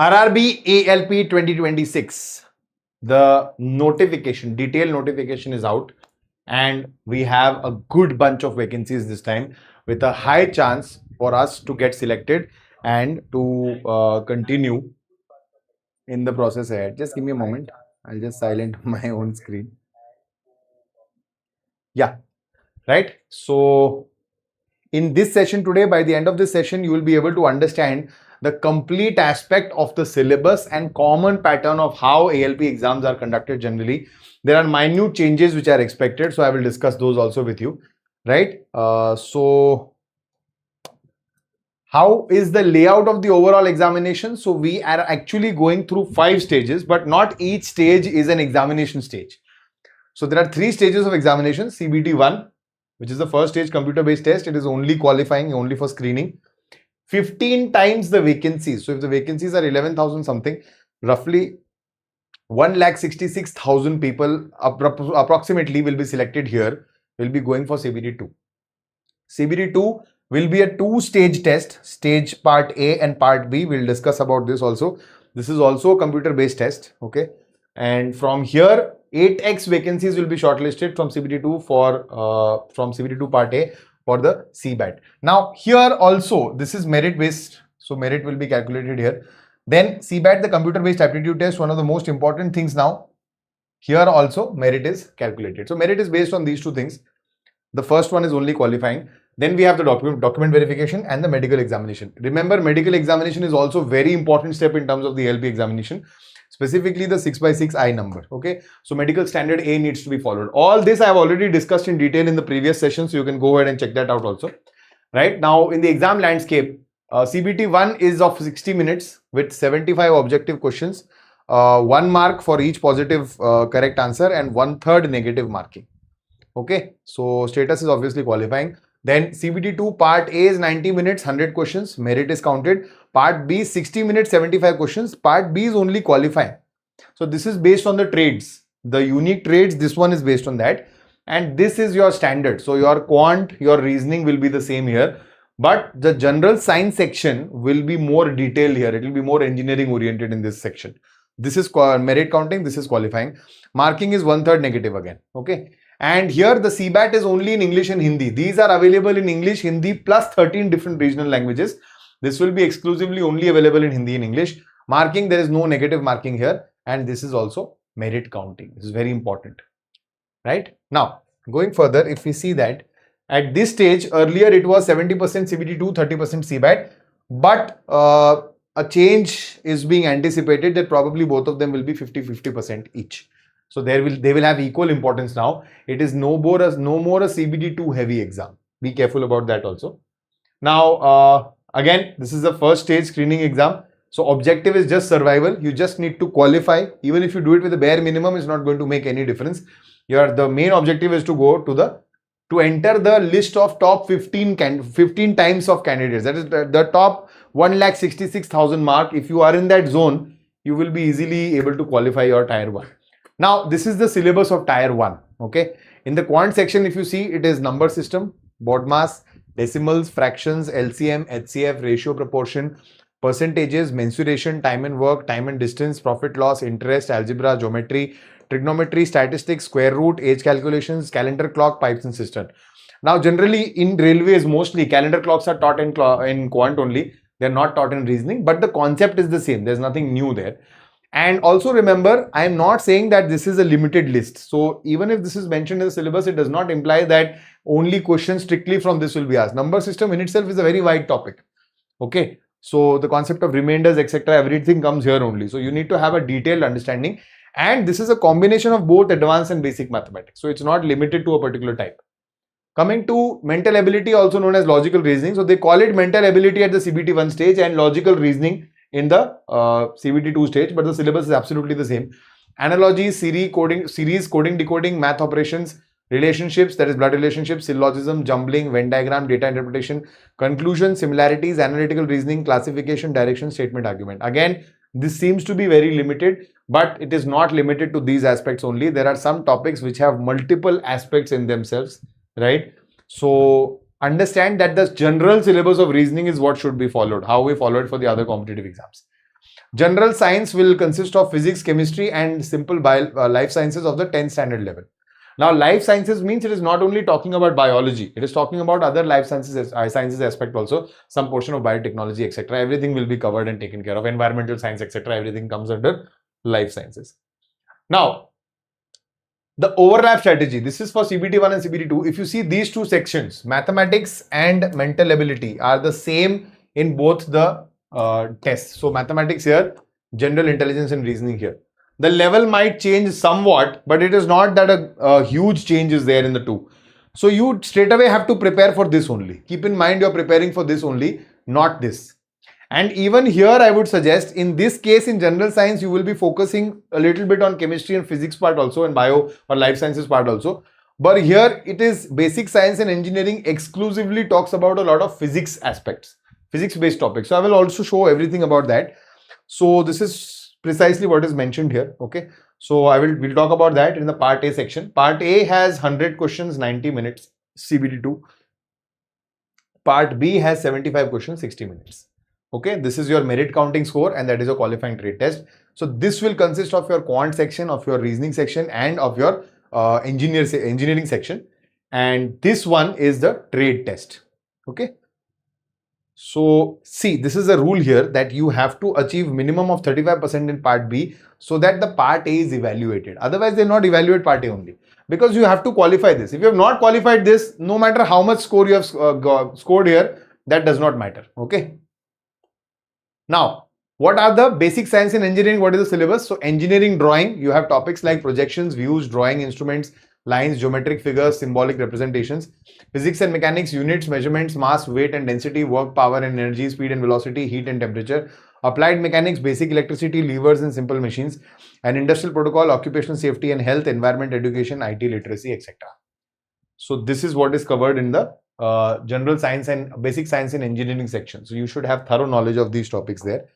RRB ALP 2026. The notification, detailed notification is out, and we have a good bunch of vacancies this time with a high chance for us to get selected and to continue in the process ahead. Just give me a moment. I'll just silent my own screen. Yeah, right. So in this session today, by the end of this session, you will be able to understand the complete aspect of the syllabus and common pattern of how ALP exams are conducted generally. There are minute changes which are expected, so I will discuss those also with you, right? So how is the layout of the overall examination? So we are actually going through 5 stages, but not each stage is an examination stage. So there are 3 stages of examination. CBT 1, which is the first stage, computer-based test. It is only qualifying, only for screening. 15 times the vacancies. So if the vacancies are 11,000 something, roughly 1,66,000 people approximately will be selected here, will be going for CBT 2. CBT 2 will be a 2-stage test, stage part A and part B. We'll discuss about this also. This is also a computer-based test, okay? And from here, 8x vacancies will be shortlisted from CBT 2 for from CBT 2 part A for the CBAT. Now here also this is merit based, so merit will be calculated here. Then CBAT, the computer based aptitude test, one of the most important things now. Here also merit is calculated. So merit is based on these 2 things. The first one is only qualifying. Then we have the document verification and the medical examination. Remember, medical examination is also very important step in terms of the ALP examination. Specifically the 6x6 I number. Okay, so medical standard A needs to be followed. All this I have already discussed in detail in the previous session, so you can go ahead and check that out also. Right now in the exam landscape, CBT 1 is of 60 minutes with 75 objective questions, 1 mark for each positive correct answer and 1/3 negative marking. Okay, so status is obviously qualifying. Then CBT 2 part A is 90 minutes, 100 questions, merit is counted. Part B 60 minutes, 75 questions. Part B is only qualifying. So this is based on the trades, the unique trades. This one is based on that, and this is your standard. So your quant, your reasoning will be the same here, but the general science section will be more detailed here. It will be more engineering oriented in this section. This is merit counting, this is qualifying. Marking is 1/3 negative again. Okay. And here the CBAT is only in English and Hindi. These are available in English, Hindi plus 13 different regional languages. This will be exclusively only available in Hindi and English. Marking, there is no negative marking here. And this is also merit counting. This is very important. Right? Now, going further, if we see that at this stage, earlier it was 70% CBT 2, 30% CBAT. But a change is being anticipated that probably both of them will be 50-50% each. So they will have equal importance now. It is no more a CBT 2 heavy exam. Be careful about that also. Now, again, this is the first stage screening exam. So objective is just survival. You just need to qualify. Even if you do it with the bare minimum, it's not going to make any difference. The main objective is to go to enter the list of top 15 times of candidates. That is the top 1,66,000 mark. If you are in that zone, you will be easily able to qualify your tier 1. Now, this is the syllabus of tier 1. Okay. In the quant section, if you see, it is number system, BODMAS, decimals, fractions, LCM, HCF, ratio, proportion, percentages, mensuration, time and work, time and distance, profit loss, interest, algebra, geometry, trigonometry, statistics, square root, age calculations, calendar clock, pipes and cistern. Now, generally in railways, mostly calendar clocks are taught in quant only. They are not taught in reasoning, but the concept is the same. There's nothing new there. And also remember, I am not saying that this is a limited list. So even if this is mentioned in the syllabus, it does not imply that only questions strictly from this will be asked. Number system in itself is a very wide topic. Okay. So the concept of remainders, etc., everything comes here only. So you need to have a detailed understanding. And this is a combination of both advanced and basic mathematics. So it's not limited to a particular type. Coming to mental ability, also known as logical reasoning. So they call it mental ability at the CBT 1 stage and logical reasoning in the CBT 2 stage, but the syllabus is absolutely the same. Analogy, series, coding, decoding, math operations, relationships, that is blood relationships, syllogism, jumbling, Venn diagram, data interpretation, conclusion, similarities, analytical reasoning, classification, direction, statement, argument. Again, this seems to be very limited, but it is not limited to these aspects only. There are some topics which have multiple aspects in themselves, right? So understand that the general syllabus of reasoning is what should be followed, how we follow it for the other competitive exams. General science will consist of physics, chemistry, and simple life sciences of the 10th standard level. Now, life sciences means it is not only talking about biology, it is talking about other life sciences aspect also, some portion of biotechnology, etc. Everything will be covered and taken care of. Environmental science, etc. Everything comes under life sciences. Now, the overlap strategy, this is for CBT1 and CBT2. If you see these two sections, mathematics and mental ability are the same in both the tests. So mathematics here, general intelligence and reasoning here. The level might change somewhat, but it is not that a huge change is there in the two. So you straight away have to prepare for this only. Keep in mind you're preparing for this only, not this. And even here I would suggest, in this case in general science, you will be focusing a little bit on chemistry and physics part also, and bio or life sciences part also. But here it is basic science and engineering exclusively talks about a lot of physics aspects, physics based topics. So I will also show everything about that. So this is precisely what is mentioned here. Okay. So we'll talk about that in the part A section. Part A has 100 questions, 90 minutes, CBT2. Part B has 75 questions, 60 minutes. Okay, this is your merit counting score and that is a qualifying trade test. So this will consist of your quant section, of your reasoning section, and of your engineering section. And this one is the trade test. Okay. So see, this is a rule here that you have to achieve minimum of 35% in part B so that the part A is evaluated. Otherwise, they'll not evaluate part A only, because you have to qualify this. If you have not qualified this, no matter how much score you have scored here, that does not matter. Okay. Now, what are the basic science and engineering? What is the syllabus? So engineering drawing, you have topics like projections, views, drawing instruments, lines, geometric figures, symbolic representations. Physics and mechanics, units, measurements, mass, weight and density, work, power and energy, speed and velocity, heat and temperature. Applied mechanics, basic electricity, levers and simple machines. And industrial protocol, occupational safety and health, environment, education, IT literacy, etc. So this is what is covered in the general science and basic science and engineering section. So you should have thorough knowledge of these topics there.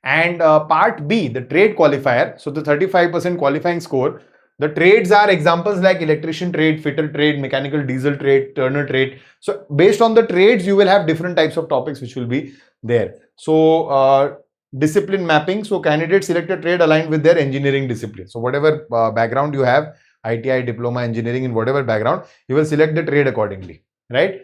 And part B, the trade qualifier. So the 35% qualifying score. The trades are examples like electrician trade, fitter trade, mechanical diesel trade, turner trade. So based on the trades, you will have different types of topics which will be there. So discipline mapping. So candidates select a trade aligned with their engineering discipline. So whatever background you have, ITI, diploma, engineering, in whatever background, you will select the trade accordingly, right?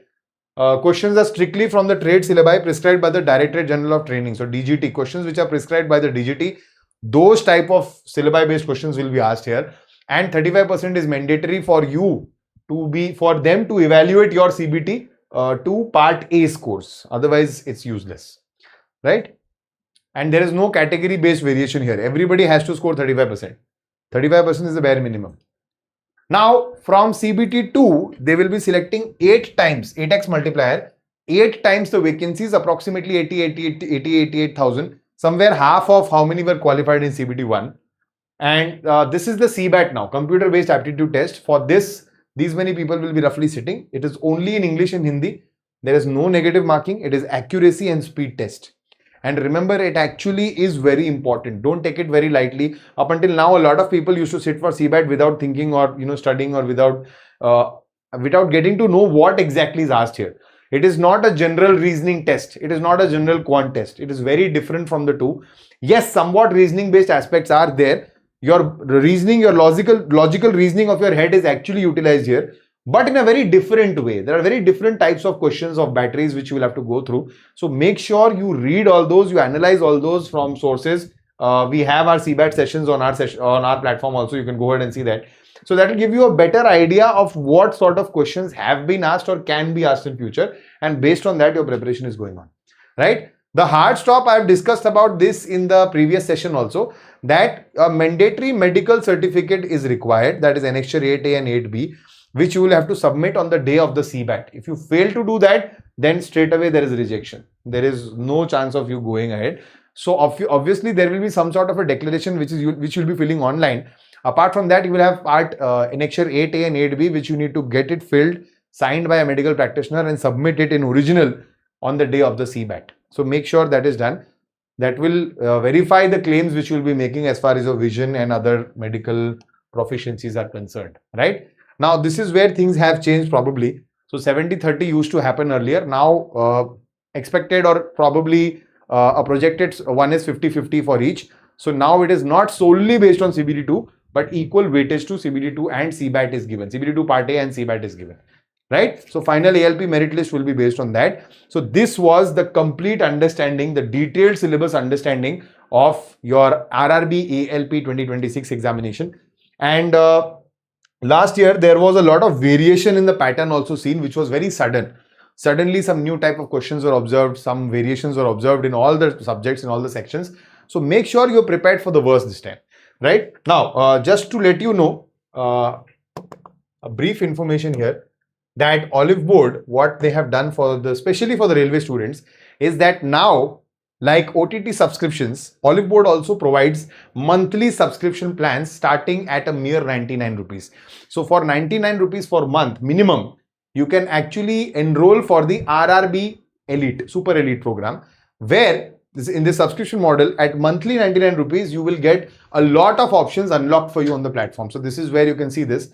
Questions are strictly from the trade syllabi prescribed by the Directorate General of Training. So DGT, questions which are prescribed by the DGT, those type of syllabi based questions will be asked here. And 35% is mandatory for you for them to evaluate your CBT to part A scores. Otherwise, it's useless, right? And there is no category based variation here. Everybody has to score 35%. 35% is the bare minimum. Now, from CBT2, they will be selecting 8 times, 8x multiplier, 8 times the vacancies, approximately 88,000. Somewhere half of how many were qualified in CBT1. And this is the CBAT now, computer-based aptitude test. For this, these many people will be roughly sitting. It is only in English and Hindi. There is no negative marking. It is accuracy and speed test. And remember, it actually is very important. Don't take it very lightly. Up until now, a lot of people used to sit for CBAT without thinking or studying or without getting to know what exactly is asked here. It is not a general reasoning test. It is not a general quant test. It is very different from the two. Yes, somewhat reasoning based aspects are there. Your reasoning, your logical reasoning of your head is actually utilized here, but in a very different way. There are very different types of questions of batteries which you will have to go through. So make sure you read all those, you analyze all those from sources. We have our CBAT sessions on our platform also. You can go ahead and see that. So that will give you a better idea of what sort of questions have been asked or can be asked in future. And based on that, your preparation is going on, right? The hard stop, I have discussed about this in the previous session also, that a mandatory medical certificate is required. That is annexure 8A and 8B, which you will have to submit on the day of the CBAT. If you fail to do that, then straight away there is rejection. There is no chance of you going ahead. So obviously there will be some sort of a declaration which you'll be filling online. Apart from that, you will have part annexure 8A and 8B, which you need to get it filled, signed by a medical practitioner and submit it in original on the day of the CBAT. So make sure that is done. That will verify the claims which you will be making as far as your vision and other medical proficiencies are concerned, right? Now, this is where things have changed probably. So 70-30 used to happen earlier. Now, expected or probably a projected one is 50-50 for each. So now it is not solely based on CBT2, but equal weightage to CBT2 and CBAT is given. CBT2 part A and CBAT is given, right? So final ALP merit list will be based on that. So this was the complete understanding, the detailed syllabus understanding of your RRB ALP 2026 examination. And last year there was a lot of variation in the pattern also seen, which was very sudden. Suddenly some new type of questions were observed, some variations were observed in all the subjects, in all the sections. So make sure you're prepared for the worst this time, right? Now, just to let you know, a brief information here, that Oliveboard, what they have done for the, especially for the railway students, is that now, like OTT subscriptions, Oliveboard also provides monthly subscription plans starting at a mere 99 rupees. So for 99 rupees for month minimum, you can actually enroll for the RRB Elite, Super Elite program, where in this subscription model at monthly 99 rupees, you will get a lot of options unlocked for you on the platform. So this is where you can see this,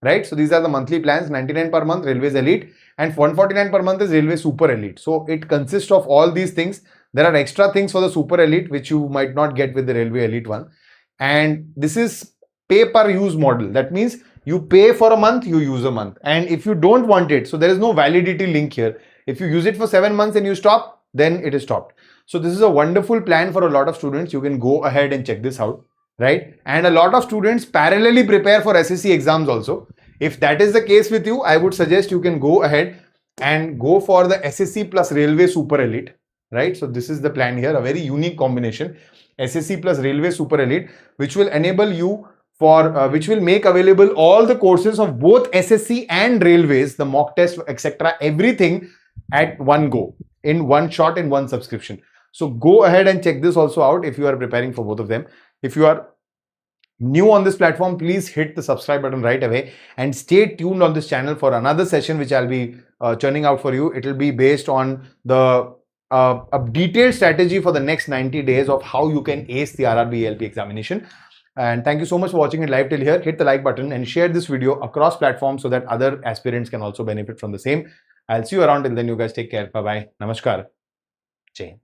right? So these are the monthly plans, 99 per month, Railways Elite, and 149 per month is Railway Super Elite. So it consists of all these things. There are extra things for the Super Elite, which you might not get with the Railway Elite one. And this is pay per use model. That means you pay for a month, you use a month. And if you don't want it, so there is no validity link here. If you use it for 7 months and you stop, then it is stopped. So this is a wonderful plan for a lot of students. You can go ahead and check this out, right? And a lot of students parallelly prepare for SSC exams also. If that is the case with you, I would suggest you can go ahead and go for the SSC plus Railway Super Elite, right? So this is the plan here, a very unique combination, SSC plus Railway Super Elite, which will enable you for, which will make available all the courses of both SSC and Railways, the mock test, etc., everything at one go, in one shot, in one subscription. So go ahead and check this also out if you are preparing for both of them. If you are new on this platform, please hit the subscribe button right away and stay tuned on this channel for another session which I'll be churning out for you. It will be based on the a detailed strategy for the next 90 days of how you can ace the RRB ALP examination. And thank you so much for watching it live till here. Hit the like button and share this video across platforms so that other aspirants can also benefit from the same. I'll see you around. Till then, you guys take care. Bye bye. Namaskar. Jai Hind.